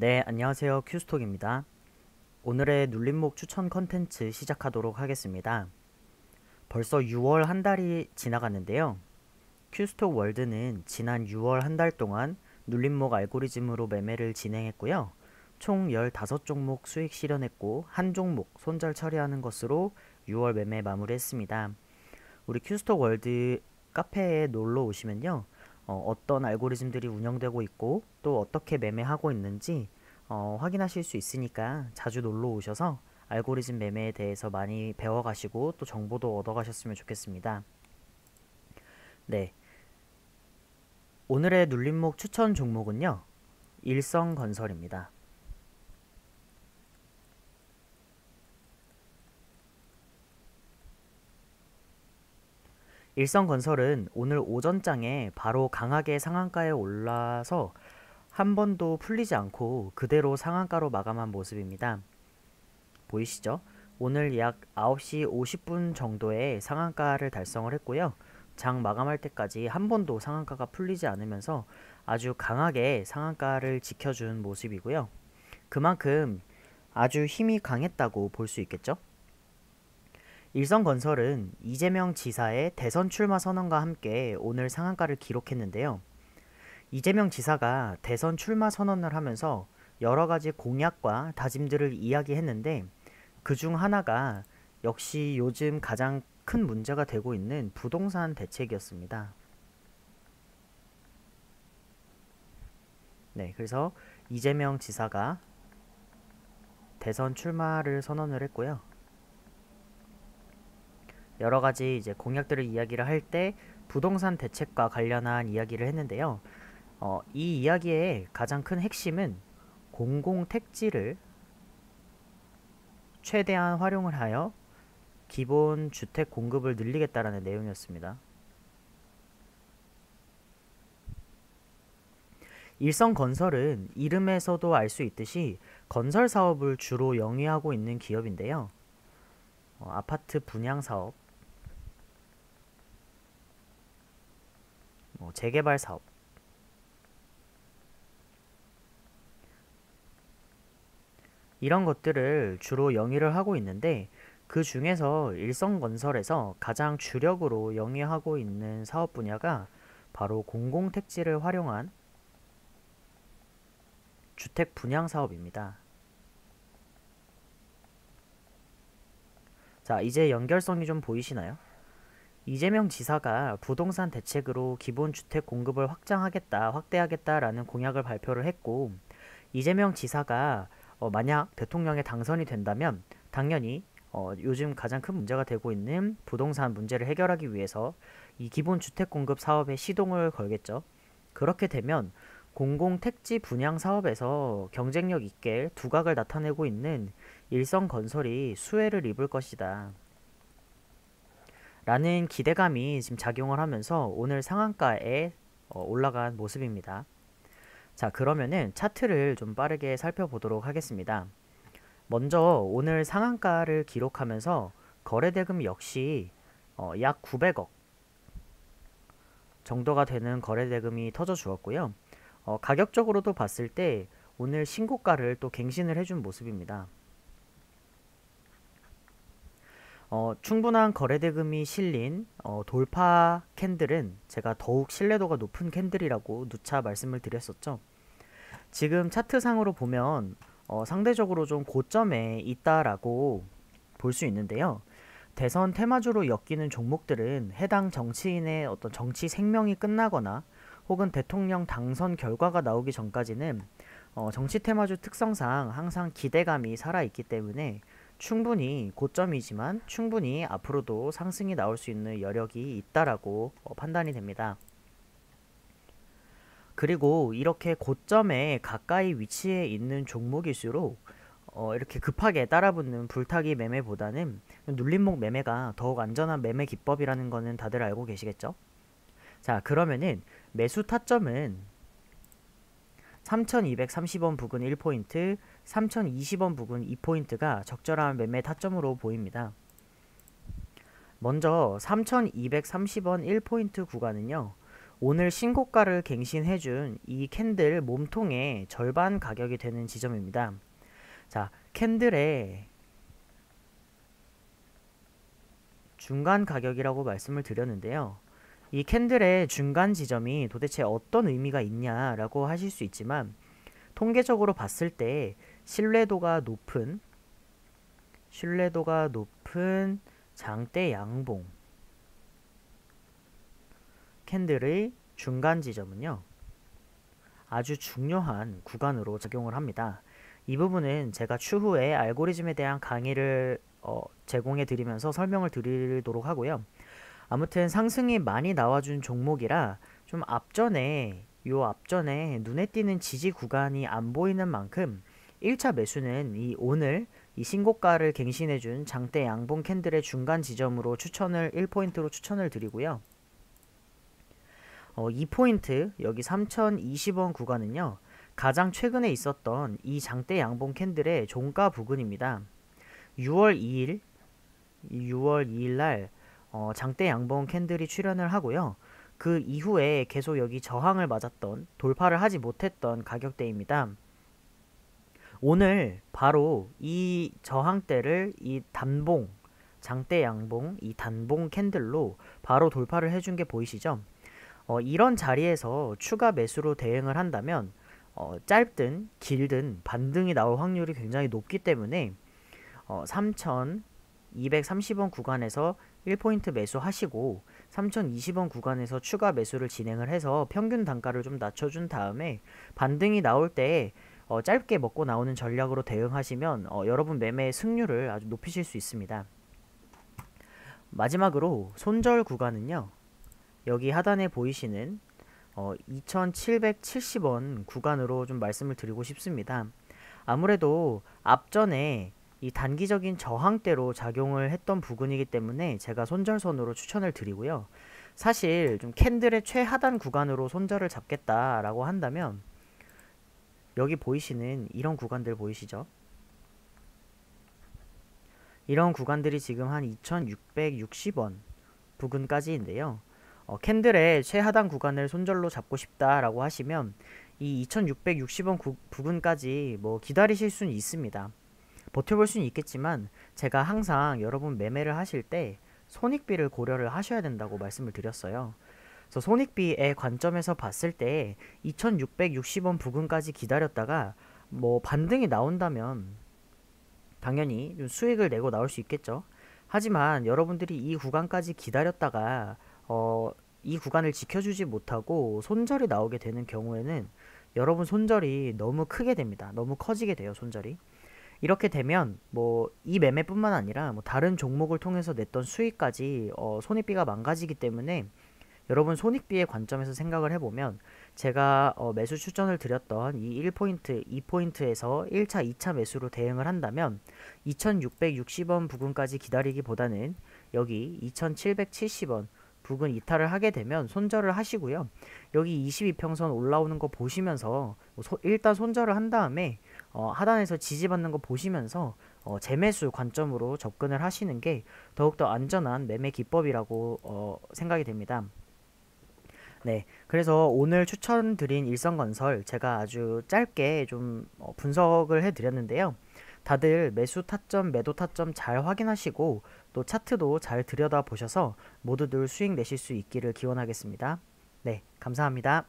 네, 안녕하세요. 큐스톡입니다. 오늘의 눌림목 추천 컨텐츠 시작하도록 하겠습니다. 벌써 6월 한 달이 지나갔는데요. 큐스톡 월드는 지난 6월 한 달 동안 눌림목 알고리즘으로 매매를 진행했고요. 총 15종목 수익 실현했고 한 종목 손절 처리하는 것으로 6월 매매 마무리했습니다. 우리 큐스톡 월드 카페에 놀러 오시면요. 어떤 알고리즘들이 운영되고 있고 또 어떻게 매매하고 있는지 확인하실 수 있으니까 자주 놀러 오셔서 알고리즘 매매에 대해서 많이 배워가시고 또 정보도 얻어가셨으면 좋겠습니다. 네, 오늘의 눌림목 추천 종목은요. 일성건설입니다. 일성건설은 오늘 오전장에 바로 강하게 상한가에 올라서 한 번도 풀리지 않고 그대로 상한가로 마감한 모습입니다. 보이시죠? 오늘 약 9시 50분 정도에 상한가를 달성을 했고요. 장 마감할 때까지 한 번도 상한가가 풀리지 않으면서 아주 강하게 상한가를 지켜준 모습이고요. 그만큼 아주 힘이 강했다고 볼 수 있겠죠? 일성건설은 이재명 지사의 대선 출마 선언과 함께 오늘 상한가를 기록했는데요. 이재명 지사가 대선 출마 선언을 하면서 여러 가지 공약과 다짐들을 이야기했는데 그 중 하나가 역시 요즘 가장 큰 문제가 되고 있는 부동산 대책이었습니다. 네, 그래서 이재명 지사가 대선 출마를 선언을 했고요. 여러 가지 이제 공약들을 이야기를 할 때 부동산 대책과 관련한 이야기를 했는데요. 이 이야기의 가장 큰 핵심은 공공택지를 최대한 활용을 하여 기본 주택 공급을 늘리겠다라는 내용이었습니다. 일성건설은 이름에서도 알 수 있듯이 건설 사업을 주로 영위하고 있는 기업인데요. 아파트 분양 사업, 재개발 사업, 이런 것들을 주로 영위를 하고 있는데 그 중에서 일성건설에서 가장 주력으로 영위하고 있는 사업 분야가 바로 공공택지를 활용한 주택 분양 사업입니다. 자, 이제 연결성이 좀 보이시나요? 이재명 지사가 부동산 대책으로 기본 주택 공급을 확대하겠다라는 공약을 발표를 했고, 이재명 지사가 만약 대통령에 당선이 된다면 당연히 요즘 가장 큰 문제가 되고 있는 부동산 문제를 해결하기 위해서 이 기본 주택 공급 사업에 시동을 걸겠죠. 그렇게 되면 공공택지 분양 사업에서 경쟁력 있게 두각을 나타내고 있는 일성건설이 수혜를 입을 것이다. 라는 기대감이 지금 작용을 하면서 오늘 상한가에 올라간 모습입니다. 자, 그러면은 차트를 좀 빠르게 살펴보도록 하겠습니다. 먼저 오늘 상한가를 기록하면서 거래대금 역시 약 900억 정도가 되는 거래대금이 터져 주었고요. 가격적으로도 봤을 때 오늘 신고가를 또 갱신을 해준 모습입니다. 충분한 거래대금이 실린 돌파 캔들은 제가 더욱 신뢰도가 높은 캔들이라고 누차 말씀을 드렸었죠. 지금 차트상으로 보면 상대적으로 좀 고점에 있다라고 볼 수 있는데요. 대선 테마주로 엮이는 종목들은 해당 정치인의 어떤 정치 생명이 끝나거나 혹은 대통령 당선 결과가 나오기 전까지는 정치 테마주 특성상 항상 기대감이 살아있기 때문에 충분히 고점이지만 충분히 앞으로도 상승이 나올 수 있는 여력이 있다라고 판단이 됩니다. 그리고 이렇게 고점에 가까이 위치해 있는 종목일수록 이렇게 급하게 따라붙는 불타기 매매보다는 눌림목 매매가 더욱 안전한 매매 기법이라는 거는 다들 알고 계시겠죠? 자, 그러면은 매수 타점은 3230원 부근 1포인트, 3020원 부근 2포인트가 적절한 매매 타점으로 보입니다. 먼저 3230원 1포인트 구간은요. 오늘 신고가를 갱신해준 이 캔들 몸통의 절반 가격이 되는 지점입니다. 자, 캔들의 중간 가격이라고 말씀을 드렸는데요. 이 캔들의 중간 지점이 도대체 어떤 의미가 있냐라고 하실 수 있지만, 통계적으로 봤을 때 신뢰도가 높은 장대 양봉 캔들의 중간 지점은요, 아주 중요한 구간으로 작용을 합니다. 이 부분은 제가 추후에 알고리즘에 대한 강의를 제공해 드리면서 설명을 드리도록 하고요. 아무튼 상승이 많이 나와준 종목이라 좀 앞전에 눈에 띄는 지지 구간이 안 보이는 만큼 1차 매수는 오늘 이 신고가를 갱신해준 장대 양봉 캔들의 중간 지점으로 1포인트로 추천을 드리고요. 2포인트 여기 3020원 구간은요, 가장 최근에 있었던 이 장대 양봉 캔들의 종가 부근입니다. 6월 2일 날 장대 양봉 캔들이 출현을 하고요. 그 이후에 계속 여기 저항을 맞았던, 돌파를 하지 못했던 가격대입니다. 오늘 바로 이 저항대를 이 단봉, 장대 양봉, 이 단봉 캔들로 바로 돌파를 해준 게 보이시죠? 이런 자리에서 추가 매수로 대응을 한다면 짧든 길든 반등이 나올 확률이 굉장히 높기 때문에 3,230원 구간에서 1포인트 매수하시고 3,020원 구간에서 추가 매수를 진행을 해서 평균 단가를 좀 낮춰준 다음에 반등이 나올 때 짧게 먹고 나오는 전략으로 대응하시면 여러분 매매의 승률을 아주 높이실 수 있습니다. 마지막으로 손절 구간은요, 여기 하단에 보이시는 2,770원 구간으로 좀 말씀을 드리고 싶습니다. 아무래도 앞전에 이 단기적인 저항대로 작용을 했던 부분이기 때문에 제가 손절선으로 추천을 드리고요. 사실 좀 캔들의 최하단 구간으로 손절을 잡겠다라고 한다면 여기 보이시는 이런 구간들 보이시죠? 이런 구간들이 지금 한 2,660원 부근까지인데요. 캔들의 최하단 구간을 손절로 잡고 싶다라고 하시면 이 2,660원 부근까지 뭐 기다리실 수는 있습니다. 버텨볼 수는 있겠지만 제가 항상 여러분 매매를 하실 때 손익비를 고려를 하셔야 된다고 말씀을 드렸어요. 그래서 손익비의 관점에서 봤을 때 2,660원 부근까지 기다렸다가 뭐 반등이 나온다면 당연히 좀 수익을 내고 나올 수 있겠죠. 하지만 여러분들이 이 구간까지 기다렸다가 이 구간을 지켜주지 못하고 손절이 나오게 되는 경우에는 여러분 손절이 너무 크게 됩니다. 너무 커지게 돼요, 손절이. 이렇게 되면 뭐 이 매매뿐만 아니라 뭐 다른 종목을 통해서 냈던 수익까지 손익비가 망가지기 때문에 여러분 손익비의 관점에서 생각을 해보면 제가 매수 추천을 드렸던 이 1포인트, 2포인트에서 1차, 2차 매수로 대응을 한다면 2,660원 부근까지 기다리기보다는 여기 2,770원 부근 이탈을 하게 되면 손절을 하시고요. 여기 22평선 올라오는 거 보시면서 일단 손절을 한 다음에 하단에서 지지받는 거 보시면서 재매수 관점으로 접근을 하시는 게 더욱더 안전한 매매 기법이라고 생각이 됩니다. 네, 그래서 오늘 추천드린 일성건설 제가 아주 짧게 좀 분석을 해드렸는데요. 다들 매수 타점, 매도 타점 잘 확인하시고 또 차트도 잘 들여다보셔서 모두들 수익 내실 수 있기를 기원하겠습니다. 네, 감사합니다.